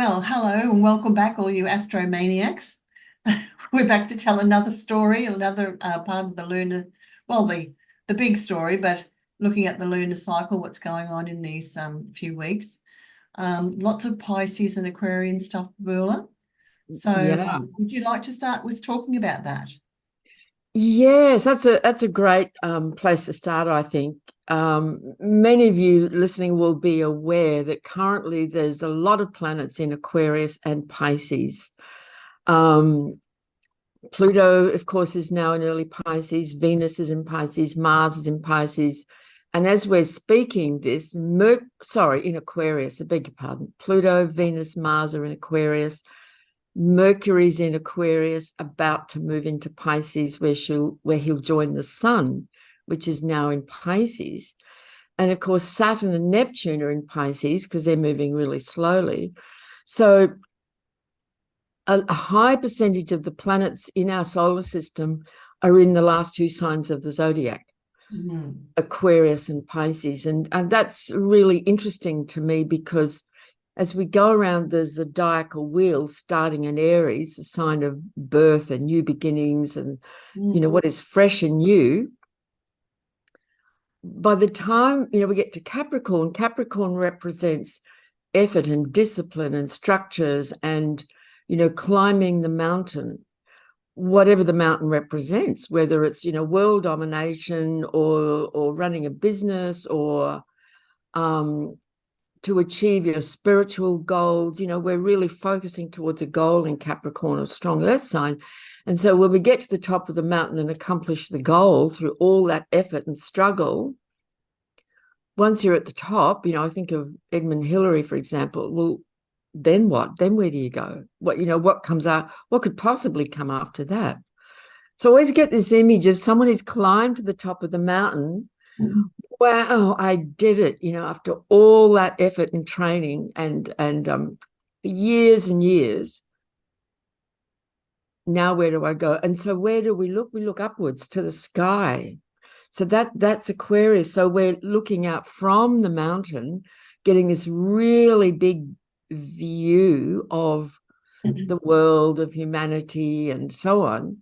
Well, hello and welcome back, all you astromaniacs. We're back to tell another story, another part of the lunar, well, the big story, but looking at the lunar cycle, what's going on in these few weeks. Lots of Pisces and Aquarian stuff, Beulah. So Yeah. would you like to start with talking about that? Yes, that's a great place to start, I think. Many of you listening will be aware that currently there's a lot of planets in Aquarius and Pisces. Um, Pluto, of course, is now in early Pisces. Venus is in Pisces. Mars is in Pisces. And as we're speaking this, in Aquarius, I beg your pardon. Pluto, Venus, Mars are in Aquarius. Mercury's in Aquarius, about to move into Pisces, where he'll join the Sun, which is now in Pisces. And of course, Saturn and Neptune are in Pisces because they're moving really slowly. So a high percentage of the planets in our solar system are in the last two signs of the zodiac, Aquarius and Pisces. And that's really interesting to me because as we go around the zodiacal wheel, starting in Aries, a sign of birth and new beginnings and, what is fresh and new. By the time, we get to Capricorn, Capricorn represents effort and discipline and structures and, climbing the mountain, whatever the mountain represents, whether it's, world domination or running a business or, to achieve your spiritual goals. We're really focusing towards a goal in Capricorn, a strong earth sign. And so when we get to the top of the mountain and accomplish the goal through all that effort and struggle, once you're at the top, I think of Edmund Hillary, for example. Well, then what? Then where do you go? What comes out? What could possibly come after that? So I always get this image of someone who's climbed to the top of the mountain. Wow, I did it, after all that effort and training and years and years. Now where do I go? And so where do we look? We look upwards to the sky. So that's Aquarius. So we're looking out from the mountain, getting this really big view of the world, of humanity, and so on.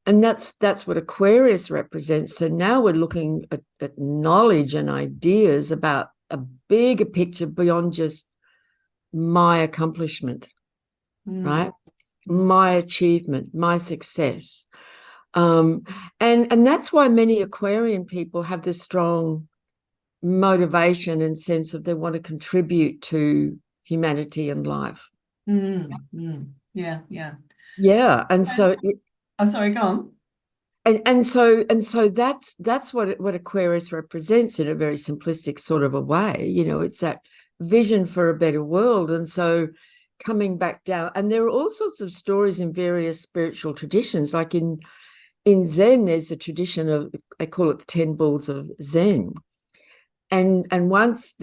And that's what Aquarius represents. So now we're looking at knowledge and ideas about a bigger picture beyond just my accomplishment, right? My achievement, my success. And that's why many Aquarian people have this strong motivation and sense of they want to contribute to humanity and life. Yeah, yeah. Yeah. And so Oh, sorry, go on. And so that's what Aquarius represents in a very simplistic sort of a way. It's that vision for a better world. And so coming back down, and there are all sorts of stories in various spiritual traditions. Like in Zen, there's a tradition of, they call it the 10 Bulls of Zen. And once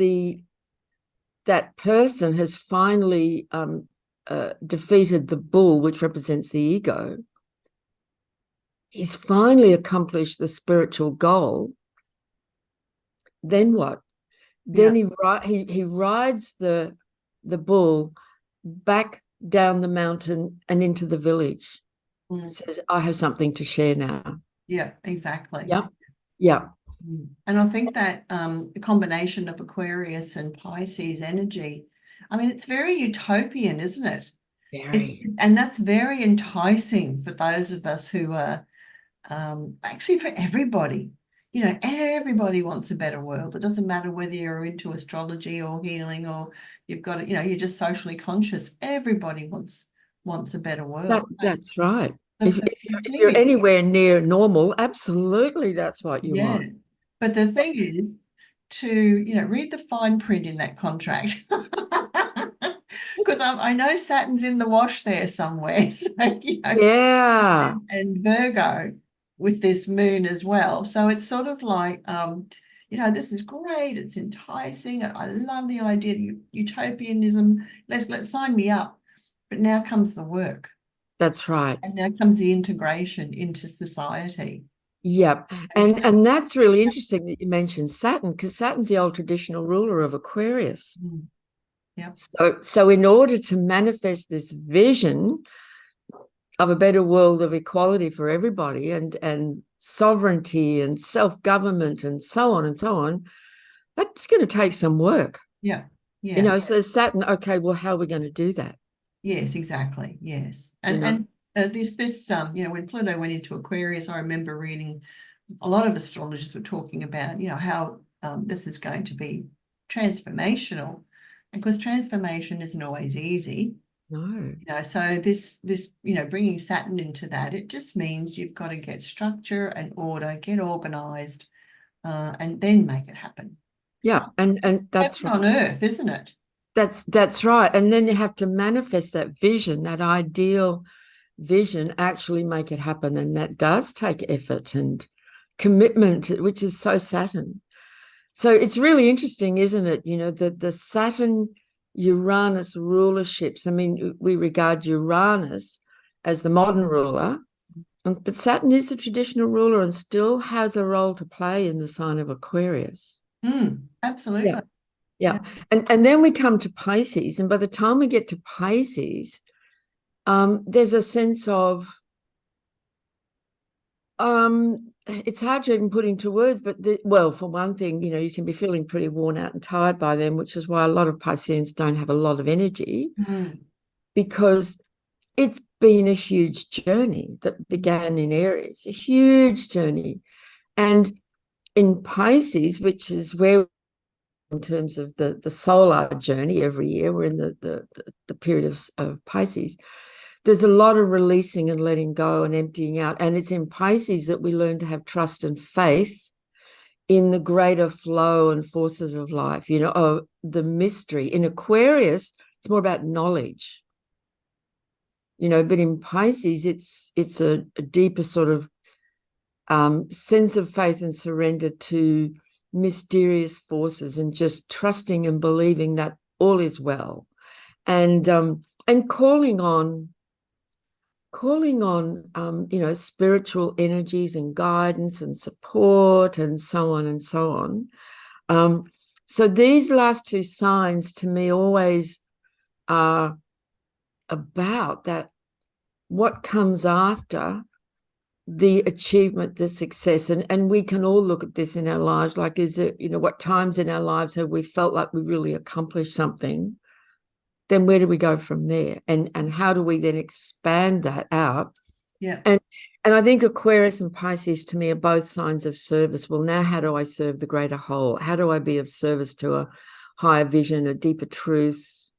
that person has finally defeated the bull, which represents the ego, he's finally accomplished the spiritual goal. Then what? Then he rides the bull back down the mountain and into the village. Says, I have something to share now. Yeah, exactly. Yeah. And I think that the combination of Aquarius and Pisces energy, I mean, it's very utopian, isn't it? Very. And that's very enticing for those of us who are actually for everybody. Everybody wants a better world. It doesn't matter whether you're into astrology or healing or you've got it, you're just socially conscious. Everybody wants a better world. That's right. The If you're anywhere near normal, absolutely that's what you want. But the thing is to, read the fine print in that contract. Because I know Saturn's in the wash there somewhere. So, Yeah. and Virgo with this moon as well. So it's sort of like, this is great. It's enticing. I love the idea of utopianism. Let's sign me up. But now comes the work. That's right. And now comes the integration into society. Yep. And that's really interesting that you mentioned Saturn, because Saturn's the old traditional ruler of Aquarius. Yeah. So in order to manifest this vision of a better world of equality for everybody and sovereignty and self-government and so on and so on, that's going to take some work. Yeah. Yeah. So Saturn, okay, well, how are we going to do that? Yes, exactly. Yes. You know? And this when Pluto went into Aquarius, I remember reading a lot of astrologers were talking about, how this is going to be transformational. And because transformation isn't always easy, No. so this bringing Saturn into that, it just means you've got to get structure and order, get organized, and then make it happen. Yeah, and that's Heaven on earth, isn't it? that's right. And then you have to manifest that vision, that ideal vision, actually make it happen. And that does take effort and commitment, which is so Saturn. So it's really interesting, isn't it? The Saturn Uranus rulerships. I mean, we regard Uranus as the modern ruler, but Saturn is a traditional ruler and still has a role to play in the sign of Aquarius. Absolutely. Yeah. And then we come to Pisces, and by the time we get to Pisces, there's a sense of it's hard to even put into words, but well, for one thing, you can be feeling pretty worn out and tired by them, which is why a lot of Pisceans don't have a lot of energy, because it's been a huge journey that began in Aries, a huge journey. And in Pisces, which is where, in terms of the solar journey every year, we're in the period of Pisces, there's a lot of releasing and letting go and emptying out. And it's in Pisces that we learn to have trust and faith in the greater flow and forces of life, the mystery. In Aquarius, it's more about knowledge, but in Pisces, it's a deeper sort of sense of faith and surrender to mysterious forces and just trusting and believing that all is well. And calling on spiritual energies and guidance and support and so on and so on. So these last two signs to me always are about that, what comes after the achievement, the success. And we can all look at this in our lives, like, is it, what times in our lives have we felt like we really accomplished something? Then where do we go from there? And how do we then expand that out? Yeah. And I think Aquarius and Pisces to me are both signs of service. Well, now how do I serve the greater whole? How do I be of service to a higher vision, a deeper truth,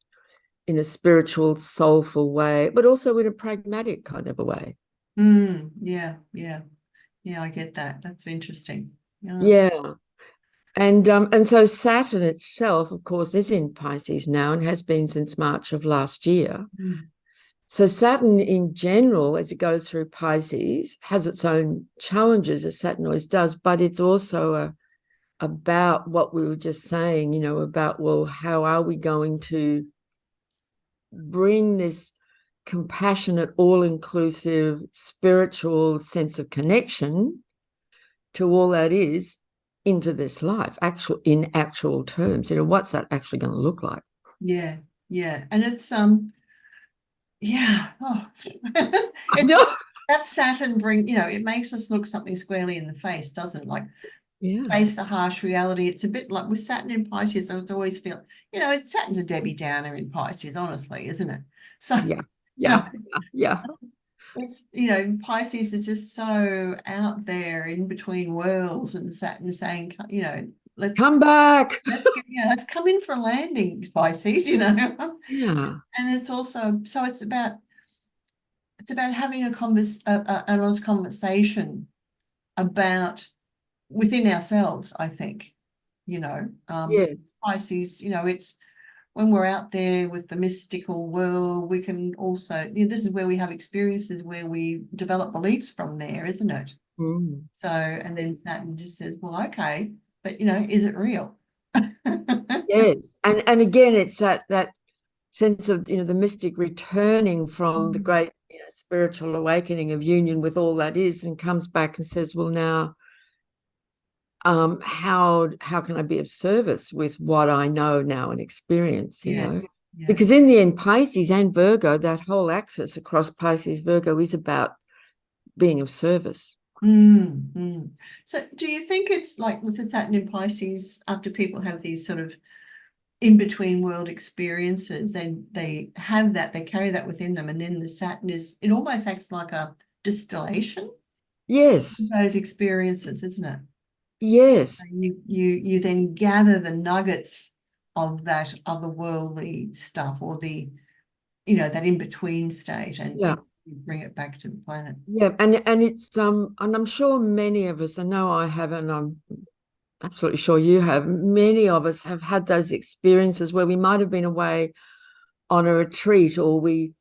in a spiritual, soulful way, but also in a pragmatic kind of a way? Yeah. I get that. That's interesting. Yeah. And so Saturn itself, of course, is in Pisces now and has been since March of last year. So Saturn in general, as it goes through Pisces, has its own challenges, as Saturn always does, but it's also about what we were just saying, about, well, how are we going to bring this compassionate, all-inclusive, spiritual sense of connection to all that is into this life, in actual terms. What's that actually going to look like? Yeah. And it's yeah. Oh. No. That Saturn it makes us look something squarely in the face, doesn't it? Like, Yeah. face the harsh reality. It's a bit like with Saturn in Pisces, I always feel, Saturn's a Debbie Downer in Pisces, honestly, isn't it? So, Yeah. it's, Pisces is just so out there in between worlds, and Saturn saying, let's Come back. let's come in for a landing, Pisces, Yeah. And it's also, so it's about having an honest conversation about within ourselves, I think, Yes. Pisces, it's when we're out there with the mystical world, we can also, this is where we have experiences where we develop beliefs from there, isn't it? So, and then Saturn just says, well, okay, but is it real? Yes. And again, it's that sense of, the mystic returning from the great spiritual awakening of union with all that is, and comes back and says, well, now how can I be of service with what I know now and experience, you Yeah. know? Yeah. Because in the end, Pisces and Virgo, that whole axis across Pisces, Virgo is about being of service. So do you think it's like with the Saturn in Pisces, after people have these sort of in-between world experiences, and they have that, they carry that within them, and then the Saturn it almost acts like a distillation of Yes, those experiences, isn't it? yes, You then gather the nuggets of that otherworldly stuff, or that in-between state, and yeah. you bring it back to the planet. Yeah, and it's and I'm sure many of us, I know I have, and I'm absolutely sure you have, many of us have had those experiences where we might have been away on a retreat, or we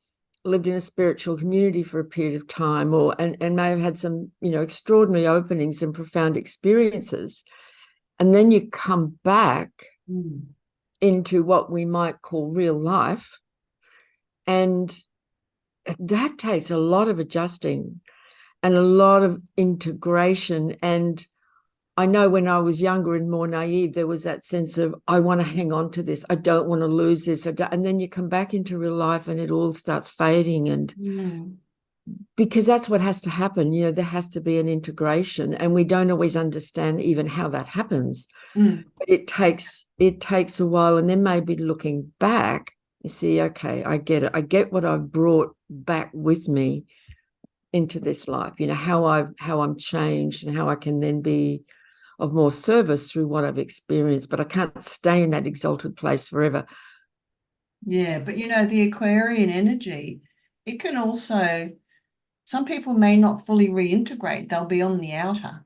lived in a spiritual community for a period of time, or and may have had some, extraordinary openings and profound experiences. And then you come back Mm. into what we might call real life. And that takes a lot of adjusting and a lot of integration. And I know when I was younger and more naive, there was that sense of, I want to hang on to this. I don't want to lose this. And then you come back into real life and it all starts fading. And Mm. because that's what has to happen, there has to be an integration. And we don't always understand even how that happens. Mm. But it takes a while. And then maybe looking back, you see, okay, I get it. I get what I've brought back with me into this life, how I'm changed and how I can then be of more service through what I've experienced, but I can't stay in that exalted place forever. Yeah, but the Aquarian energy, it can also, some people may not fully reintegrate. They'll be on the outer,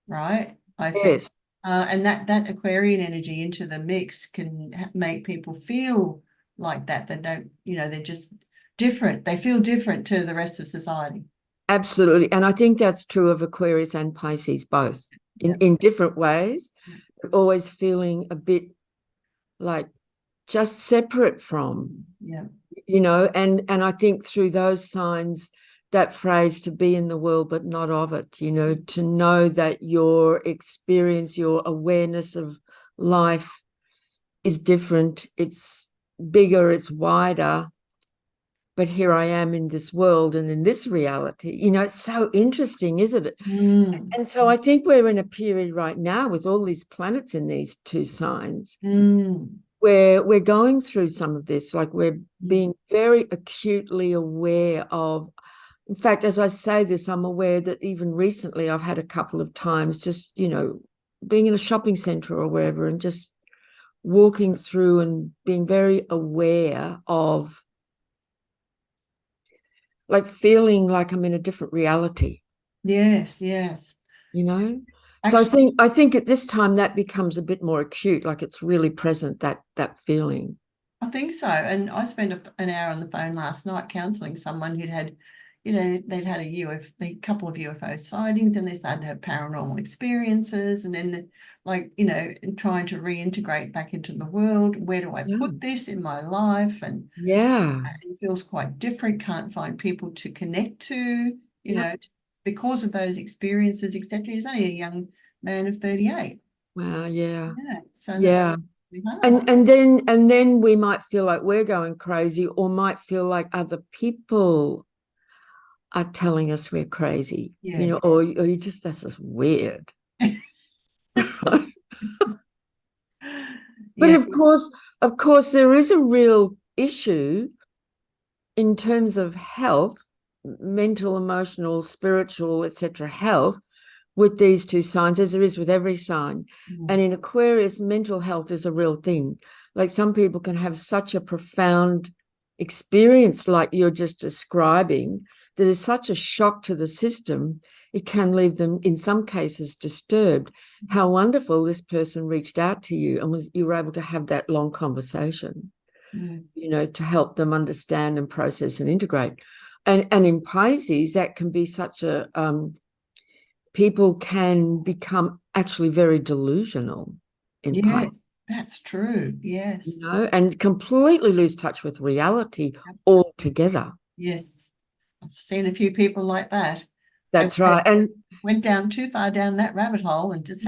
right? I think. Yes, And that Aquarian energy into the mix can make people feel like that. They don't, they're just different. They feel different to the rest of society. absolutely. And I think that's true of Aquarius and Pisces both in, Yeah. in different ways, Yeah. but always feeling a bit like just separate from, Yeah. and I think through those signs, that phrase to be in the world but not of it, to know that your experience, your awareness of life is different, it's bigger, it's wider, but here I am in this world and in this reality. It's so interesting, isn't it? Mm. And so I think we're in a period right now with all these planets in these two signs Mm. where we're going through some of this, like we're Mm. being very acutely aware of. In fact, as I say this, I'm aware that even recently I've had a couple of times just, being in a shopping center or wherever and just walking through and being very aware of, like, feeling like I'm in a different reality, Yes, yes. you know? So I Actually, think I think at this time that becomes a bit more acute, like it's really present, that feeling. I think so. And I spent an hour on the phone last night counseling someone who'd had, they'd had a couple of UFO sightings, and they started to have paranormal experiences. And then, like, trying to reintegrate back into the world. Where do I Yeah. put this in my life? And Yeah. it feels quite different. Can't find people to connect to, Yeah. because of those experiences, etc. He's only a young man of 38. Wow. Yeah. Yeah. So that's Yeah. really hard. And then we might feel like we're going crazy, or might feel like other people are telling us we're crazy, Yes. or you just, that's just weird. But Yeah. of course, there is a real issue in terms of health, mental, emotional, spiritual, etc. health with these two signs, as there is with every sign. And Mm. in Aquarius, mental health is a real thing. Like some people can have such a profound experience, like you're just describing, that is such a shock to the system, it can leave them, in some cases, disturbed. How wonderful this person reached out to you and you were able to have that long conversation, Mm. to help them understand and process and integrate. And in Pisces, that can be such a people can become actually very delusional in Pisces, Yes, that's true. Yes. and completely lose touch with reality altogether. Yes. I've seen a few people like that. That's right. And went down too far down that rabbit hole and just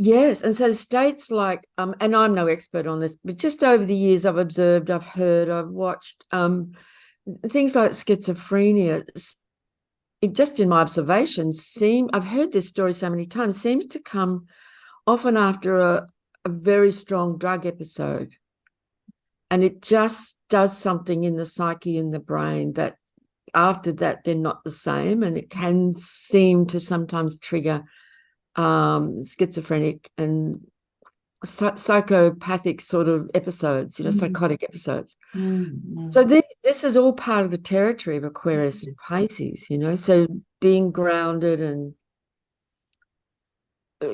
yes, and so states like and I'm no expert on this, but just over the years I've observed, I've heard, I've watched things like schizophrenia, just in my observations, I've heard this story so many times, seems to come often after a very strong drug episode. And it just does something in the psyche, in the brain, that after that they're not the same, and it can seem to sometimes trigger schizophrenic and psychopathic sort of episodes, psychotic episodes. So this is all part of the territory of Aquarius and Pisces, so being grounded and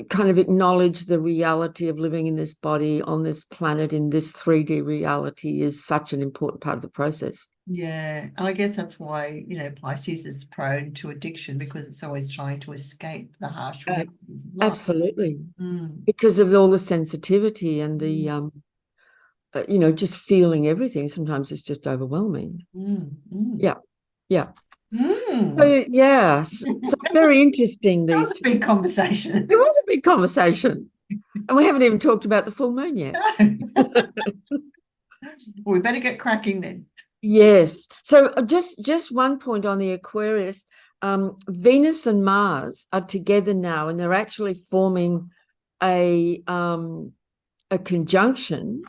kind of acknowledge the reality of living in this body on this planet in this 3D reality is such an important part of the process. Yeah, and I guess that's why, Pisces is prone to addiction, because it's always trying to escape the harsh realities of life. Absolutely. Because of all the sensitivity and the just feeling everything. Sometimes it's just overwhelming. Yeah. So so it's very interesting. That was a big conversation. It was a big conversation. And we haven't even talked about the full moon yet. Well, we better get cracking then. Yes. So just one point on the Aquarius. Venus and Mars are together now, and they're actually forming a conjunction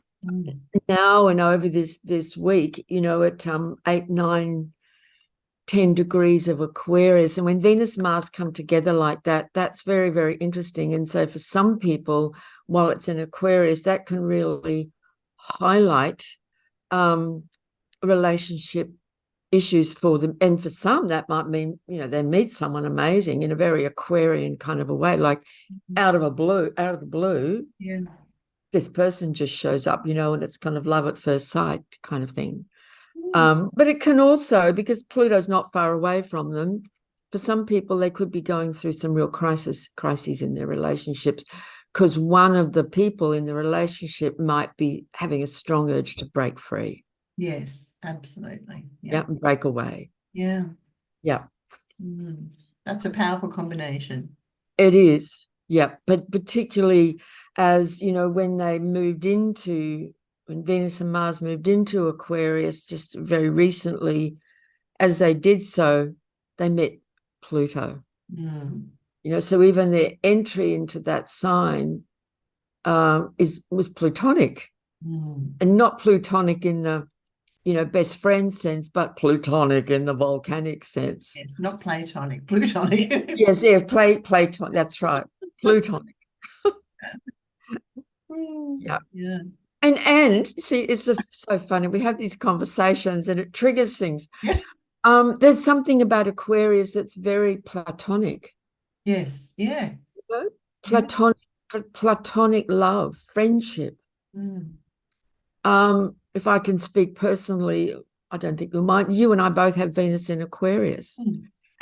now and over this week, at 8, 9, 10 degrees of Aquarius. And when Venus and Mars come together like that, that's very, very interesting. And so for some people, while it's in Aquarius, that can really highlight relationship issues for them. And for some, that might mean, they meet someone amazing in a very Aquarian kind of a way, like out of the blue, this person just shows up, and it's kind of love at first sight kind of thing. But it can also, because Pluto's not far away from them, for some people, they could be going through some real crises in their relationships, because one of the people in the relationship might be having a strong urge to break free. Yes, absolutely. Yeah, and break away. Yeah. That's a powerful combination. It is. Yeah, but particularly as, when Venus and Mars moved into Aquarius just very recently, as they did so, they met Pluto. So even their entry into that sign was plutonic, and not plutonic in the best friend sense, but plutonic in the volcanic sense. It's not platonic, plutonic. Yes, Platonic. That's right, plutonic. Yeah. And see, it's so funny. We have these conversations and it triggers things. Yeah. There's something about Aquarius that's very platonic. Yes. Yeah. Platonic love, friendship. If I can speak personally, I don't think you'll mind. You and I both have Venus in Aquarius,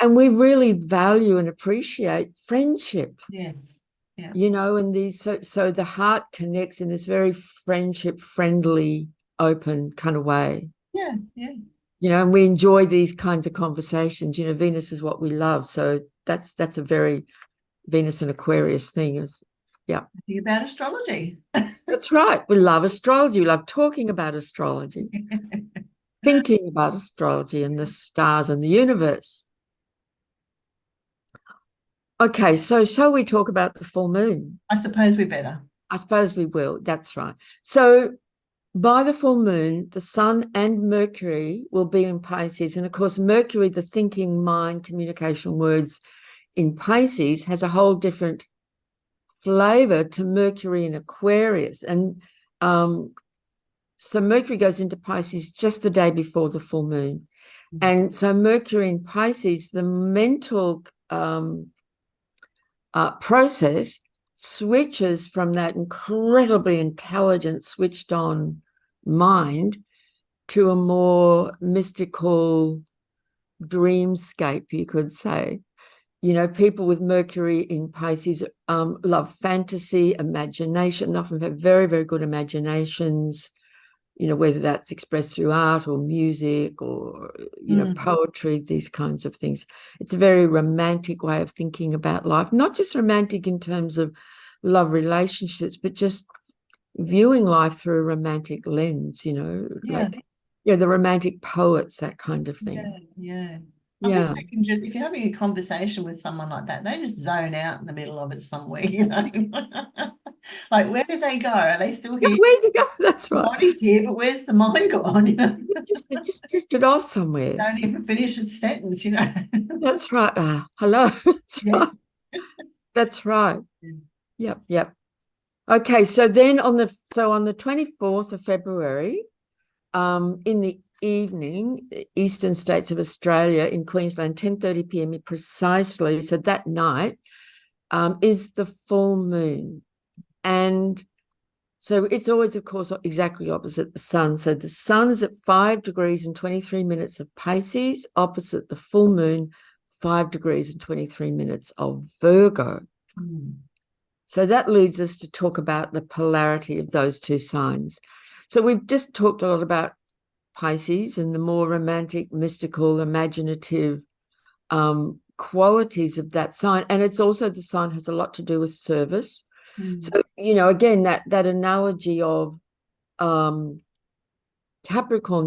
and we really value and appreciate friendship. Yes. Yeah. And these so the heart connects in this very friendship, friendly, open kind of way. Yeah. And we enjoy these kinds of conversations. Venus is what we love, so that's a very Venus and Aquarius thing. Think about astrology. That's right. We love astrology. We love talking about astrology, thinking about astrology and the stars and the universe. Okay, so shall we talk about the full moon? I suppose we better. I suppose we will. That's right. So by the full moon, the Sun and Mercury will be in Pisces. And of course, Mercury, the thinking mind, communication, words in Pisces, has a whole different flavor to Mercury in Aquarius. And so Mercury goes into Pisces just the day before the full moon. And so Mercury in Pisces, the mental process switches from that incredibly intelligent, switched on mind to a more mystical dreamscape, you could say. People with Mercury in Pisces love fantasy, imagination. They often have very, very good imaginations, you know, whether that's expressed through art or music or, you know, poetry, these kinds of things. It's a very romantic way of thinking about life, not just romantic in terms of love relationships, but just viewing life through a romantic lens, you know, Yeah. like, you know, the romantic poets, that kind of thing. Yeah. I think Yeah. they can just, if you're having a conversation with someone like that, they just zone out in the middle of it somewhere, you know. Like, where did they go? Are they still Yeah, here? where'd you go? That's The right. body's here, but where's the mind gone? You know, It just drifted off somewhere. don't even finish a sentence, you know. That's right. Hello. That's Yeah. right. That's right. Yep. Yep. Okay. So then on the 24th of February, in the evening, Eastern States of Australia in Queensland, 10:30 p.m. precisely. So that night is the full moon. And so it's always, of course, exactly opposite the sun. So the sun is at 5 degrees and 23 minutes of Pisces, opposite the full moon, 5 degrees and 23 minutes of Virgo. So that leads us to talk about the polarity of those two signs. So we've just talked a lot about Pisces and the more romantic, mystical, imaginative qualities of that sign. And it's also, the sign has a lot to do with service. So, you know, again, that analogy of Capricorn,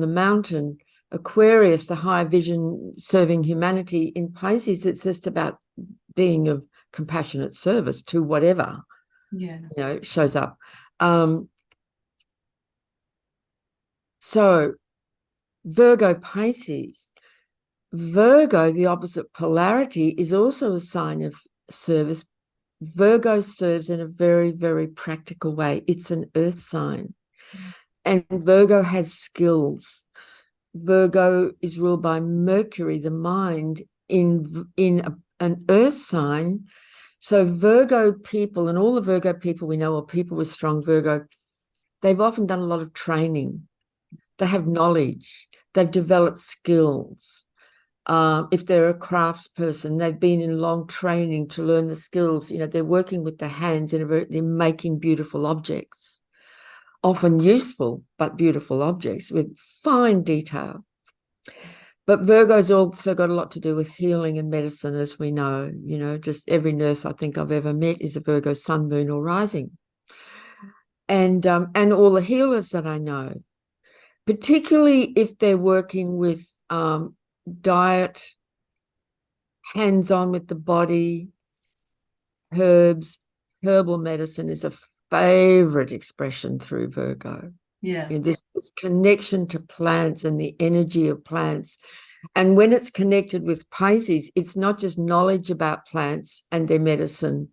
the mountain, Aquarius, the high vision serving humanity. In Pisces, it's just about being of compassionate service to whatever, Yeah. you know, shows up. So Virgo, Pisces. Virgo, the opposite polarity, is also a sign of service. Virgo serves in a very, very practical way. It's an earth sign. And Virgo has skills. Virgo is ruled by Mercury, the mind, in an earth sign. So Virgo people, and all the Virgo people we know, or people with strong Virgo, they've often done a lot of training. They have knowledge. They've developed skills. If they're a crafts person, they've been in long training to learn the skills. You know, they're working with their hands they're making beautiful objects, often useful but beautiful objects with fine detail. But Virgo's also got a lot to do with healing and medicine, as we know. You know, just every nurse I think I've ever met is a Virgo sun, moon, or rising. And all the healers that I know, particularly if they're working with diet, hands-on with the body, herbs, herbal medicine is a favorite expression through Virgo. Yeah. You know, this connection to plants and the energy of plants. And when it's connected with Pisces, it's not just knowledge about plants and their medicine.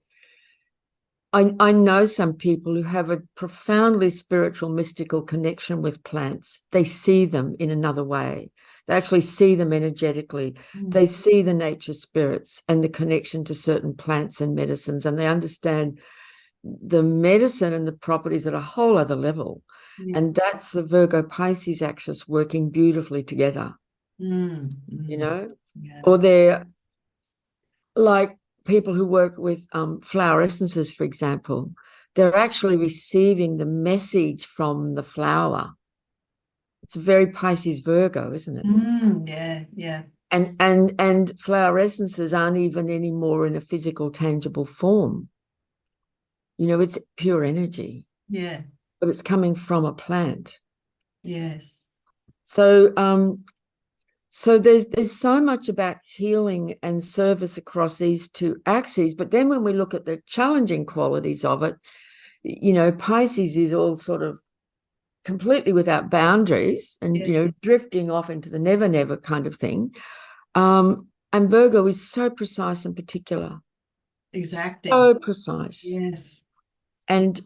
I know some people who have a profoundly spiritual, mystical connection with plants. They see them in another way. They actually see them energetically. They see the nature spirits and the connection to certain plants and medicines, and they understand the medicine and the properties at a whole other level. And that's the Virgo Pisces axis working beautifully together, you know, or they're like people who work with flower essences, for example, they're actually receiving the message from the flower. It's a very Pisces Virgo, isn't it? Yeah, yeah. And flower essences aren't even anymore in a physical, tangible form. You know, it's pure energy. Yeah. But it's coming from a plant. Yes. So so there's so much about healing and service across these two axes. But then when we look at the challenging qualities of it, you know, Pisces is all sort of completely without boundaries and, Yes. you know, drifting off into the never, never kind of thing. And Virgo is so precise and particular. Exactly. So precise. Yes. And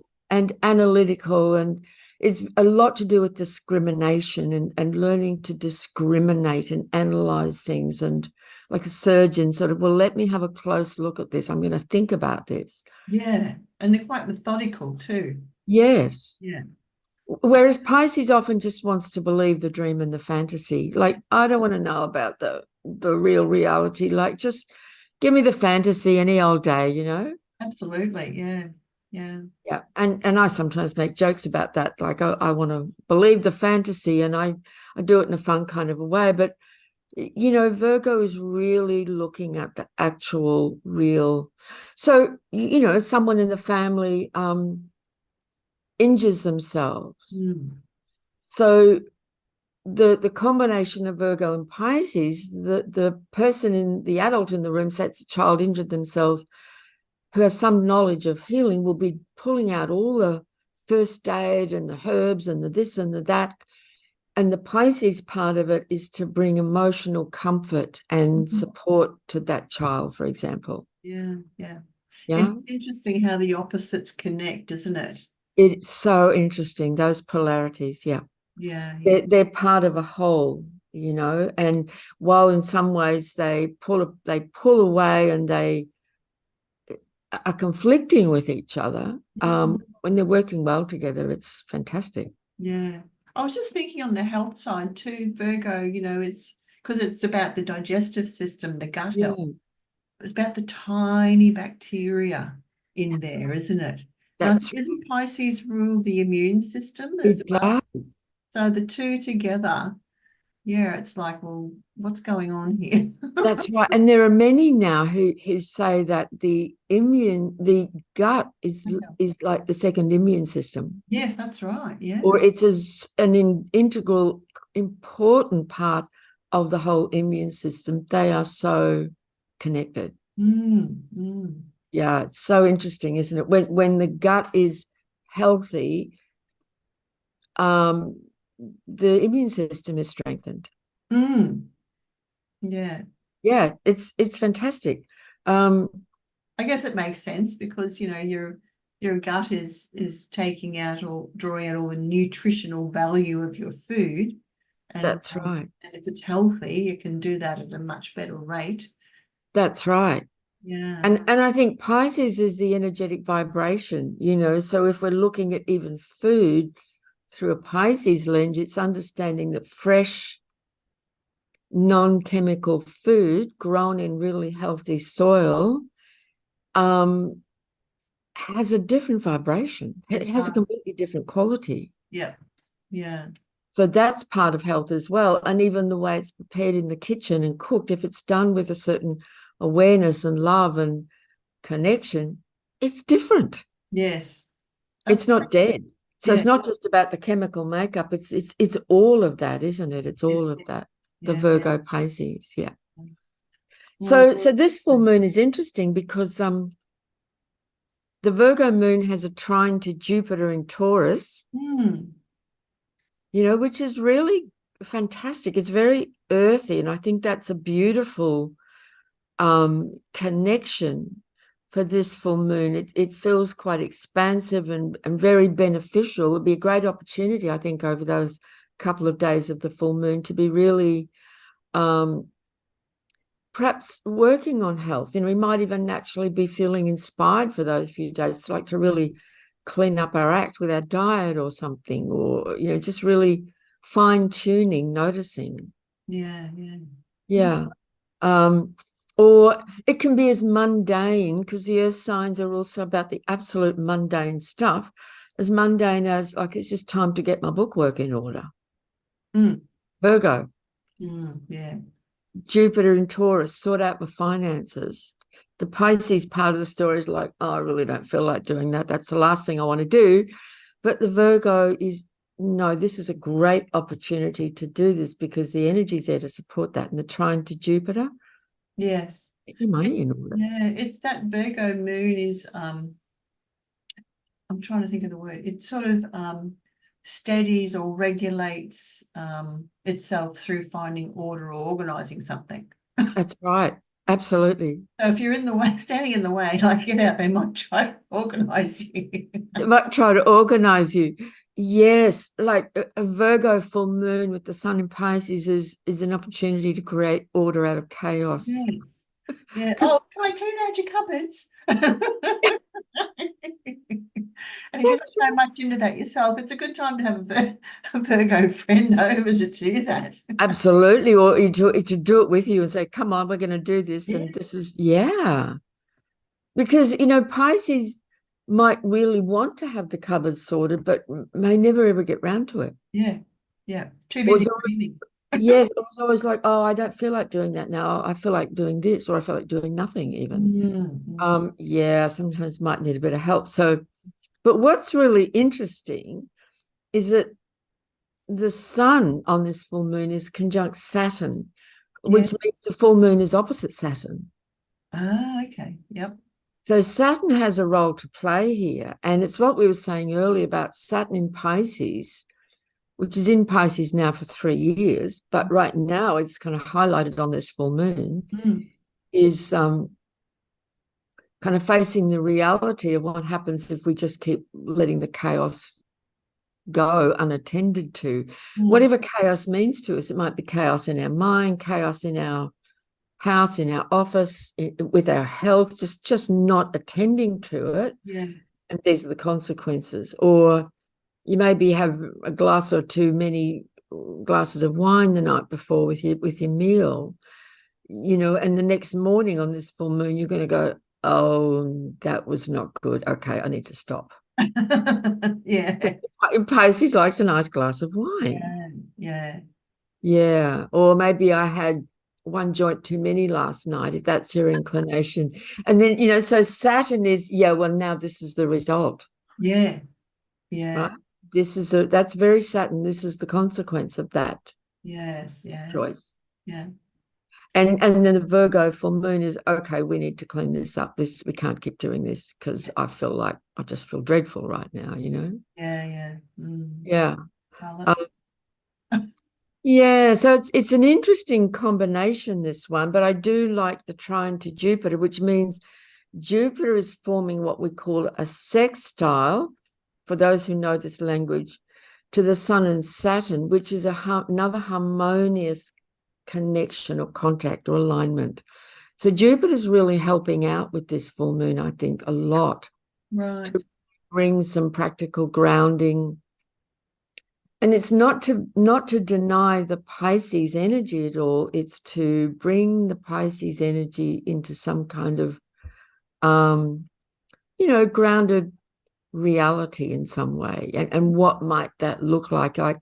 analytical, and it's a lot to do with discrimination and learning to discriminate and analyze things, and like a surgeon sort of, well, let me have a close look at this. I'm going to think about this. Yeah. And they're quite methodical too. Yes. Yeah. Whereas Pisces often just wants to believe the dream and the fantasy. Like, I don't want to know about the real reality. Like, just give me the fantasy any old day, you know? Absolutely. Yeah. Yeah. Yeah. And I sometimes make jokes about that. Like I want to believe the fantasy, and I do it in a fun kind of a way. But Virgo is really looking at the actual real. So, someone in the family injures themselves. Mm. So the combination of Virgo and Pisces, the person in the adult in the room says the child injured themselves, who has some knowledge of healing, will be pulling out all the first aid and the herbs and the this and the that. And the Pisces part of it is to bring emotional comfort and Mhm. support to that child, for example. Yeah, yeah. It's Yeah. interesting how the opposites connect, isn't it? It's so interesting, those polarities. Yeah. Yeah, yeah. They're part of a whole, and while in some ways they pull away and they are conflicting with each other, Mhm. when they're working well together, it's fantastic. Yeah. I was just thinking on the health side too, Virgo, it's because it's about the digestive system, the gut health. Yeah, It's about the tiny bacteria in there, isn't it? And that's isn't Pisces rule the immune system as it well? does. So the two together, yeah, it's like, well, what's going on here? That's right. And there are many now who say that the gut is like the second immune system, Yes, that's right. Yeah. or it's an integral, important part of the whole immune system. They are so connected. Mm, mm, Yeah, it's so interesting, isn't it? When the gut is healthy, um, the immune system is strengthened. mm. Yeah. Yeah, it's fantastic. Um, I guess it makes sense because your gut is taking out or drawing out all the nutritional value of your food, and that's right. and if it's healthy, you can do that at a much better rate. That's right. Yeah. And I think Pisces is the energetic vibration, so if we're looking at even food through a Pisces lens, it's understanding that fresh, non-chemical food grown in really healthy soil um, has a different vibration. It It has a does. completely different quality. Yeah. Yeah. So that's part of health as well. And even the way it's prepared in the kitchen and cooked, if it's done with a certain awareness and love and connection, it's different. Yes. That's It's not dead. So yeah. it's not just about the chemical makeup. It's all of that, isn't it? It's Yeah. all of that. The Yeah. Virgo Pisces, yeah. Well, So this full moon is interesting because the Virgo moon has a trine to Jupiter in Taurus, hmm. which is really fantastic. It's very earthy, and I think that's a beautiful connection for this full moon. It feels quite expansive and very beneficial. It'd be a great opportunity, I think, over those couple of days of the full moon to be really um, perhaps working on health. We might even naturally be feeling inspired for those few days, like to really clean up our act with our diet or something, or just really fine tuning, noticing. Yeah. Yeah. Yeah. Um, or it can be as mundane, because the earth signs are also about the absolute mundane stuff, as mundane as like it's just time to get my bookwork in order. Mm, Virgo, yeah. Jupiter in Taurus, sort out my finances. The Pisces part of the story is like, oh, I really don't feel like doing that. That's the last thing I want to do. But the Virgo is, no, this is a great opportunity to do this because the energy's there to support that. And the trine to Jupiter, Yes. get your money in order. Yeah, it's that Virgo moon is I'm trying to think of the word. It sort of steadies or regulates itself through finding order or organizing something. That's right. Absolutely. So if you're in the way, standing in the way, like get out, they might try to organize you. They might try to organize you. Yes, like a Virgo full moon with the sun in Pisces is an opportunity to create order out of chaos. Yes. Yeah. Because Oh, can I clean out your cupboards? And if you're not that's so much into that yourself, it's a good time to have a Virgo friend over to do that. absolutely, or to do it with you and say, come on, we're going to do this. Yeah. And this is, yeah. Because, Pisces might really want to have the cupboard sorted, but may never ever get round to it. Yeah. Yeah. Too Or busy dreaming. yes, it was always like, oh, I don't feel like doing that now. I feel like doing this, or I feel like doing nothing even. Yeah, sometimes might need a bit of help. So, but what's really interesting is that the sun on this full moon is conjunct Saturn, Yeah. which means the full moon is opposite Saturn. Ah, okay. Yep. So Saturn has a role to play here. And it's what we were saying earlier about Saturn in Pisces, which is in Pisces now for 3 years, but right now it's kind of highlighted on this full moon, is kind of facing the reality of what happens if we just keep letting the chaos go unattended to. Whatever chaos means to us, it might be chaos in our mind, chaos in our house, in our office, with our health, just not attending to it. Yeah. And these are the consequences. Or you maybe have a glass or too many glasses of wine the night before with your meal, and the next morning on this full moon, you're going to go, oh, that was not good. Okay, I need to stop. Yeah. Pisces likes a nice glass of wine. Yeah. Yeah. Yeah. Or maybe I had one joint too many last night, if that's your inclination. And then, so Saturn is, well, now this is the result. Yeah. Yeah. Right? That's very Saturn. This is the consequence of that Yes. Yeah. choice. Yeah. And then the Virgo full moon is, okay, we need to clean this up. We can't keep doing this because I just feel dreadful right now, Yeah. Yeah. Yeah. Oh, Yeah, so it's an interesting combination, this one, but I do like the trine to Jupiter, which means Jupiter is forming what we call a sextile, for those who know this language, to the Sun and Saturn, which is another harmonious connection or contact or alignment. So Jupiter's really helping out with this full moon, I think, a lot. right. To bring some practical grounding. And it's not to deny the Pisces energy at all. It's to bring the Pisces energy into some kind of, grounded reality in some way. And what might that look like? Like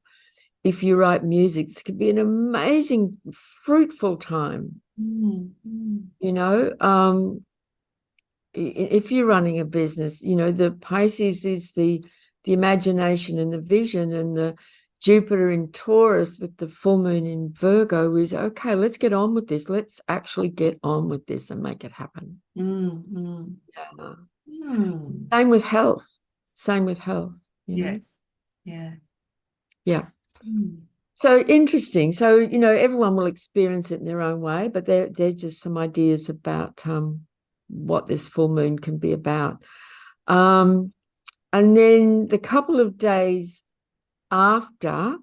if you write music, this could be an amazing, fruitful time. If you're running a business, the Pisces is the imagination and the vision, and the Jupiter in Taurus with the full moon in Virgo is, okay, let's get on with this. Let's actually get on with this and make it happen. Yeah. Same with health. Yes. Yeah. Yeah. So interesting. So, everyone will experience it in their own way, but they're just some ideas about what this full moon can be about. And then the couple of days after,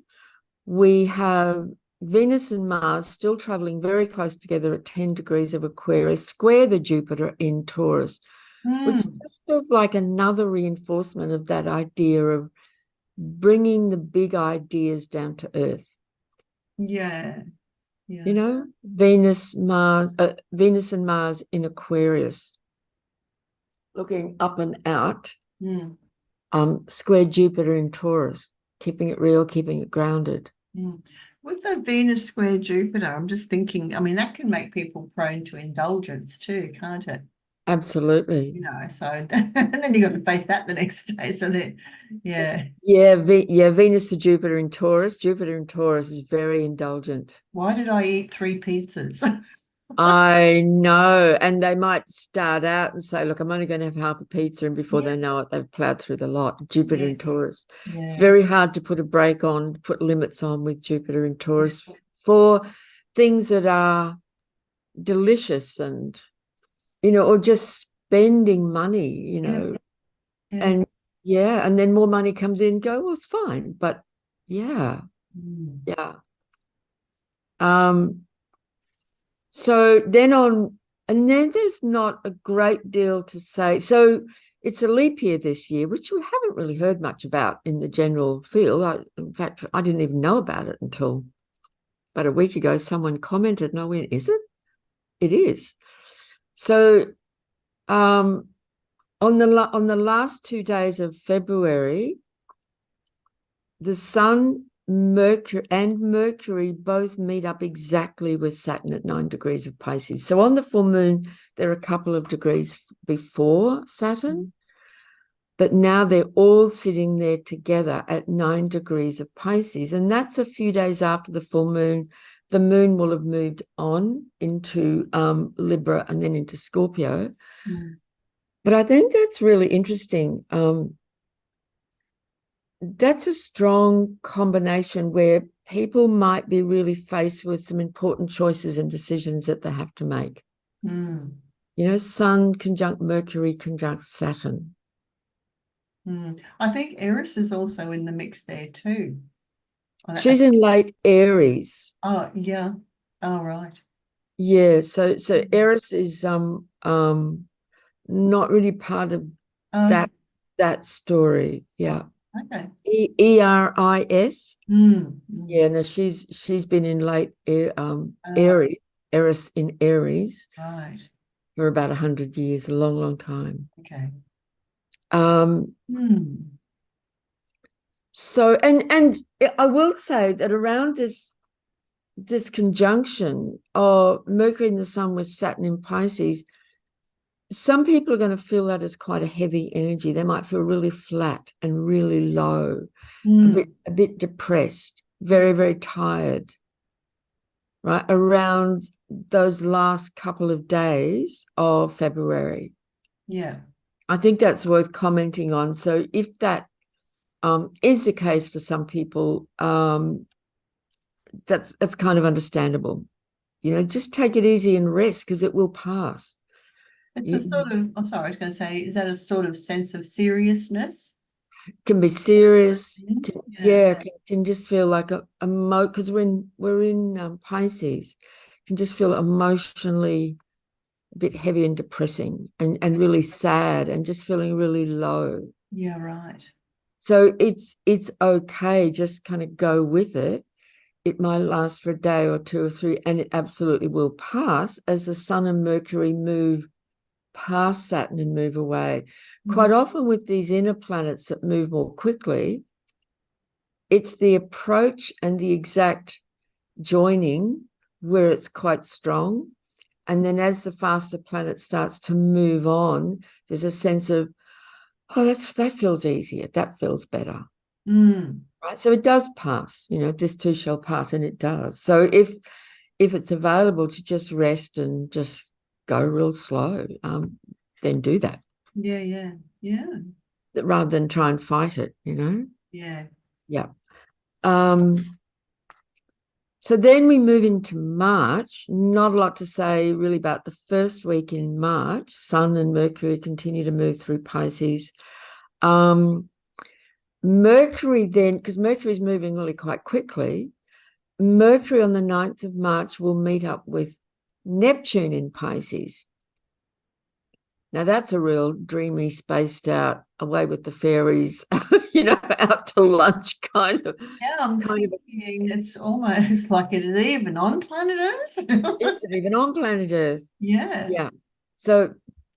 we have Venus and Mars still traveling very close together at 10 degrees of Aquarius, square the Jupiter in Taurus, which just feels like another reinforcement of that idea of bringing the big ideas down to earth. Yeah. Venus and Mars in Aquarius, looking up and out, square Jupiter in Taurus, keeping it real, keeping it grounded. With the Venus square Jupiter, I'm just thinking, I mean, that can make people prone to indulgence too, can't it? Absolutely. So and then you got to face that the next day. So that, yeah. Yeah, Venus to Jupiter in Taurus. Jupiter in Taurus is very indulgent. Why did I eat 3 pizzas? I know. And they might start out and say, look, I'm only going to have half a pizza. And before they know it, they've plowed through the lot. Jupiter in Taurus. Yeah. It's very hard to put a break on, put limits on with Jupiter in Taurus for things that are delicious and, or just spending money, and then more money comes in, go, well, it's fine. But yeah. So then there's not a great deal to say. So it's a leap year this year, which we haven't really heard much about in the general field. In fact, I didn't even know about it until about a week ago. Someone commented and I went, is it? It is. So a On the last 2 days of February, the Sun, Mercury both meet up exactly with Saturn at 9 degrees of Pisces. So on the full moon, they're a couple of degrees before Saturn, but now they're all sitting there together at 9 degrees of Pisces. And that's a few days after the full moon. The moon will have moved on into Libra and then into Scorpio. Mm. But I think that's really interesting. That's a strong combination where people might be really faced with some important choices and decisions that they have to make. Mm. You know, Sun conjunct Mercury conjunct Saturn. Mm. I think Eris is also in the mix there too. She's in late Aries. Oh, yeah. Oh, right. Yeah, so Eris is not really part of Oh, that story. Yeah. okay. Eris. Mm. Mm. Yeah, no, she's been in late Oh, Aries, Eris in Aries right. for about 100 years, a long, long time. Okay. Um, Mm. so and I will say that around this conjunction of Mercury and the Sun with Saturn in Pisces, some people are going to feel that as quite a heavy energy. They might feel really flat and really low, Mm. a bit depressed, very, very tired, right? Around those last couple of days of February. Yeah. I think that's worth commenting on. So if that is the case for some people, that's kind of understandable. You know, just take it easy and rest because it will pass. It's a You sort of, I'm sorry, I was going to say, is that a sort of sense of seriousness? can be serious. Yeah. Can just feel like a because we're in Pisces, can just feel emotionally a bit heavy and depressing and really sad and just feeling really low. Yeah, right. So it's okay, just kind of go with it. It might last for a day or two or three, and it absolutely will pass as the Sun and Mercury move past Saturn and move away. Quite Mm. often with these inner planets that move more quickly, it's the approach and the exact joining where it's quite strong. And then as the faster planet starts to move on, there's a sense of, oh, that feels easier. That feels better. Mm. Right. So it does pass, you know, this too shall pass, and it does. So if it's available to just rest and just go real slow, then do that Yeah, yeah, yeah, rather than try and fight it, you know? yeah. Yeah. Um, so then we move into March. Not a lot to say really about the first week in March. Sun and Mercury continue to move through Pisces. Mercury then, because Mercury is moving really quite quickly, Mercury on the 9th of March will meet up with Neptune in Pisces. Now that's a real dreamy, spaced out, away with the fairies, you know, out to lunch kind of. Yeah, I'm thinking it's almost like it is even on planet Earth. It's even on planet Earth. Yeah. Yeah. So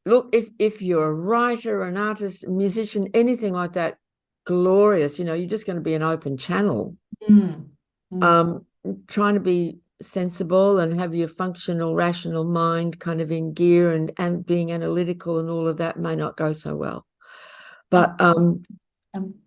look, if you're a writer, an artist, a musician, anything like that, glorious, you know, you're just going to be an open channel. Mm. Mm. Um, trying to be sensible and have your functional, rational mind kind of in gear and being analytical and all of that may not go so well. But I'm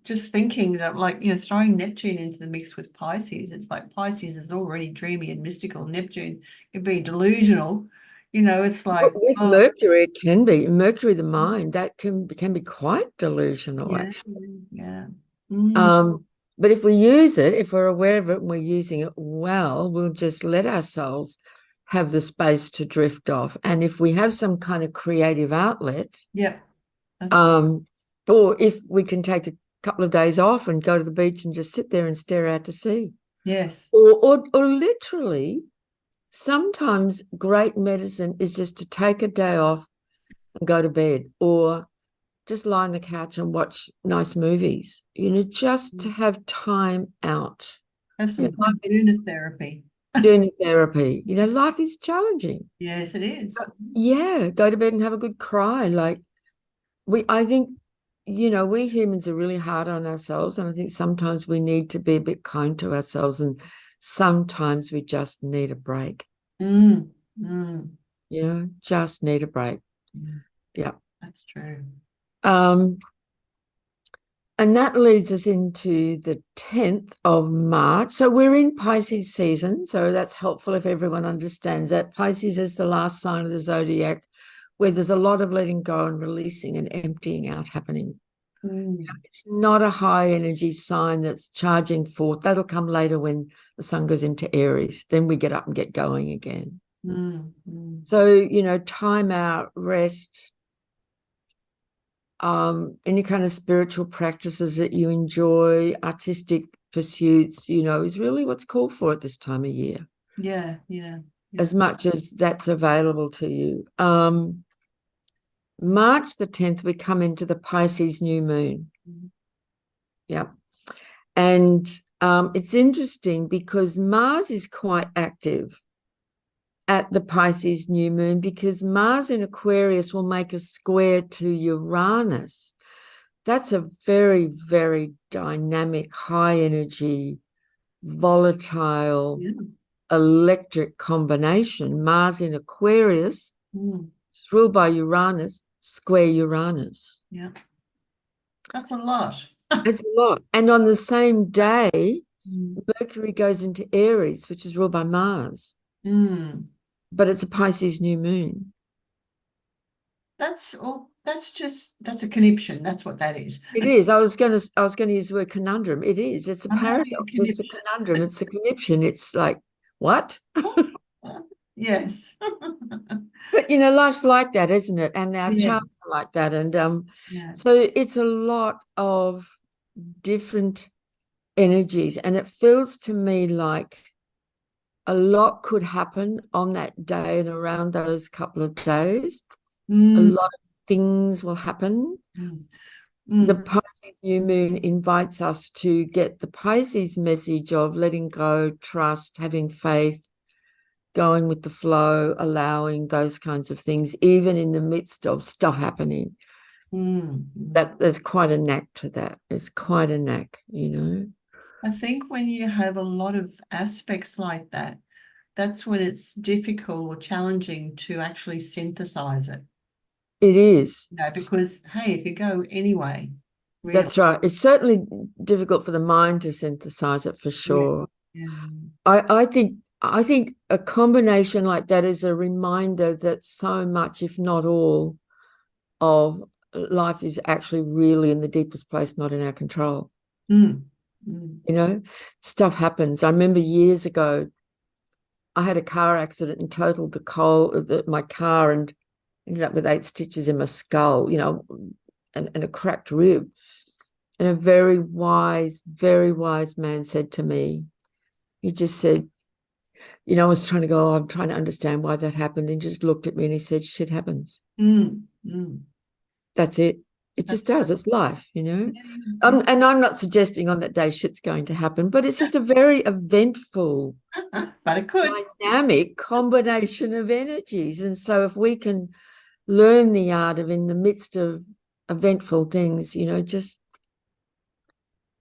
just thinking that, like, throwing Neptune into the mix with Pisces, it's like Pisces is already dreamy and mystical. Neptune can be delusional. It's like, with oh, Mercury, it can be Mercury, the mind, that can be quite delusional, yeah, actually. yeah. Mm. But if we use it, if we're aware of it and we're using it well, we'll just let ourselves have the space to drift off. And if we have some kind of creative outlet, Yep. That's or if we can take a couple of days off and go to the beach and just sit there and stare out to sea, yes. or literally, sometimes great medicine is just to take a day off and go to bed, or just lie on the couch and watch nice movies, just to have time out. Have some Life good is lunar therapy. doing therapy. Life is challenging. Yes, it is. Yeah, go to bed and have a good cry. Like, I think, we humans are really hard on ourselves, and I think sometimes we need to be a bit kind to ourselves, and sometimes we just need a break. Mm, mm, Just need a break. mm. Yeah. That's true. Um, and that leads us into the 10th of March. So we're in Pisces season. So that's helpful if everyone understands that. Pisces is the last sign of the zodiac where there's a lot of letting go and releasing and emptying out happening. Mm, It's not a high energy sign that's charging forth. That'll come later when the sun goes into Aries. Then we get up and get going again. mm, mm. So, time out, rest, any kind of spiritual practices that you enjoy, artistic pursuits, is really what's called for at this time of year, Yeah, yeah, yeah. as much as that's available to you. March the 10th, we come into the Pisces new moon. Mm, Yeah. And it's interesting because Mars is quite active at the Pisces new moon, because Mars in Aquarius will make a square to Uranus. That's a very, very dynamic, high energy, volatile, yeah. electric combination. Mars in Aquarius, Mm, it's ruled by Uranus, square Uranus. yeah. That's a lot. It's a lot. And on the same day, Mm, Mercury goes into Aries, which is ruled by Mars, mm. but it's a Pisces new moon. That's a conniption. That's what that is. It is. I was gonna use the word conundrum. It is. It's a I'm having a paradox. It's a conniption. conundrum. It's a conniption. It's like, what? Yes. But life's like that, isn't it? And our Yeah, charts are like that. And yeah. so it's a lot of different energies. And it feels to me like a lot could happen on that day and around those couple of days. A Mm, lot of things will happen. mm, The mm, Pisces new moon invites us to get the Pisces message of letting go, trust, having faith, going with the flow, allowing those kinds of things, even in the midst of stuff happening. mm. That there's quite a knack to that. It's quite a knack. I think when you have a lot of aspects like that, that's when it's difficult or challenging to actually synthesize it. It is. Because hey, it could go anyway, really. That's right. It's certainly difficult for the mind to synthesize it for Yeah, sure. yeah. I think a combination like that is a reminder that so much, if not all, of life is actually really in the deepest place, not in our control. Mm, mm, Stuff happens. I remember years ago, I had a car accident and totaled my car, and ended up with 8 stitches in my skull, and a cracked rib. And a very wise man said to me, he just said, I was trying to go, I'm trying to understand why that happened. And he just looked at me and he said, shit happens. mm. That's it. It That's just does. It's life. yeah, yeah, And I'm not suggesting on that day shit's going to happen, but it's just a very eventful, yeah. But it could. dynamic combination of energies. And so if we can learn the art of, in the midst of eventful things, just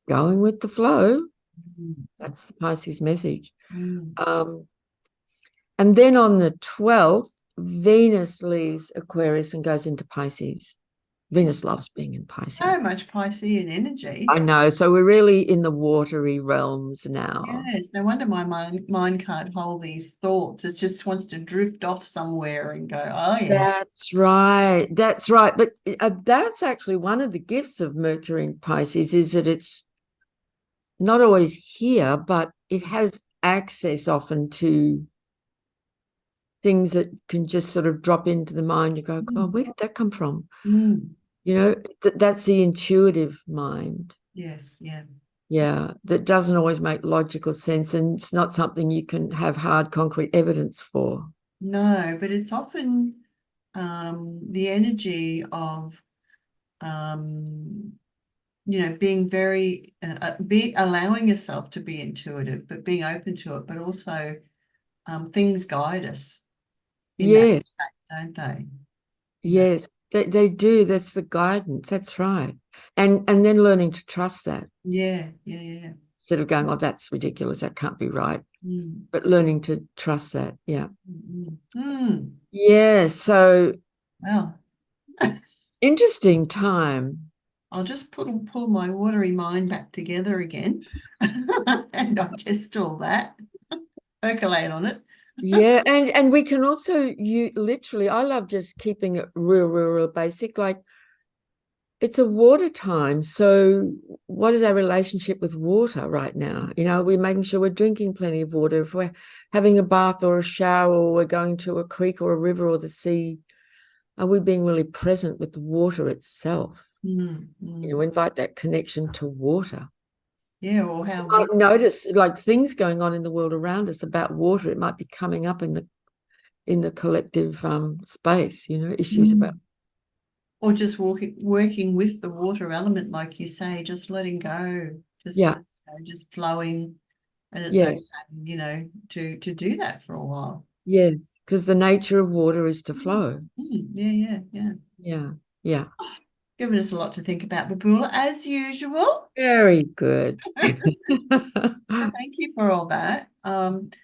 going with the flow, Mm, that's the Pisces message. mm. Um, and then on the 12th, Venus leaves Aquarius and goes into Pisces. Venus loves being in Pisces. So much Piscean energy. I know. So we're really in the watery realms now. Yes, no wonder my mind can't hold these thoughts. It just wants to drift off somewhere and go, oh yeah. That's right. That's right. But that's actually one of the gifts of Mercury in Pisces, is that it's not always here, but it has access often to things that can just sort of drop into the mind. You go, oh, where did that come from? Mm. That's the intuitive mind. Yes, yeah. Yeah, that doesn't always make logical sense, and it's not something you can have hard, concrete evidence for. No, but it's often the energy of being very be allowing yourself to be intuitive, but being open to it, but also things guide us in that Yes, way, don't they? yes. They do. That's the guidance. That's right. And then learning to trust that Yeah, yeah, yeah. instead of going, oh, that's ridiculous. That can't be right. Mm, But learning to trust that. Yeah. mm, mm. Yeah. So Well, interesting time. I'll just pull my watery mind back together again and digest all that, percolate on it. Yeah. And we can also, you literally, I love just keeping it real basic. Like, it's a water time. So what is our relationship with water right now? You know, we're making sure we're drinking plenty of water. If we're having a bath or a shower, or we're going to a creek or a river or the sea, are we being really present with the water itself? Mm, You know, mm. invite that connection to water. Yeah, or how I we, notice like things going on in the world around us about water. It might be coming up in the collective space, you know, issues about. mm. Or just working with the water element, like you say, just letting go, just Yeah. just flowing, and it's okay, Yes. to do that for a while. Yes. Because the nature of water is to Mm, flow. yeah, yeah, yeah. Yeah. Yeah. Given us a lot to think about, Babula, as usual. Very good. Thank you for all that. And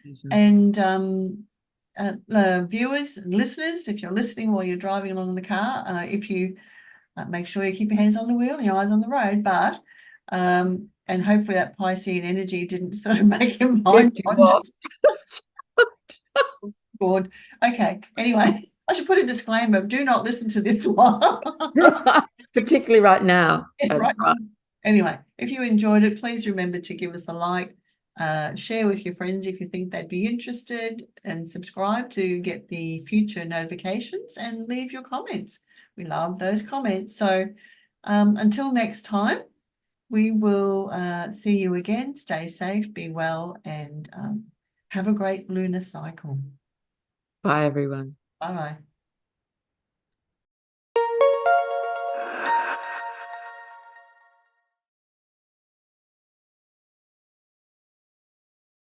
viewers and listeners, if you're listening while you're driving along in the car, if you make sure you keep your hands on the wheel and your eyes on the road, but and hopefully that Piscean energy didn't sort of make your mind Lift you wander off. board. Okay, anyway, I should put a disclaimer, do not listen to this one. Particularly right now. Yes, That's right. right. Anyway, if you enjoyed it, please remember to give us a like, share with your friends if you think they'd be interested, and subscribe to get the future notifications and leave your comments. We love those comments. So until next time, we will see you again. Stay safe, be well, and have a great lunar cycle. Bye, everyone. Bye bye.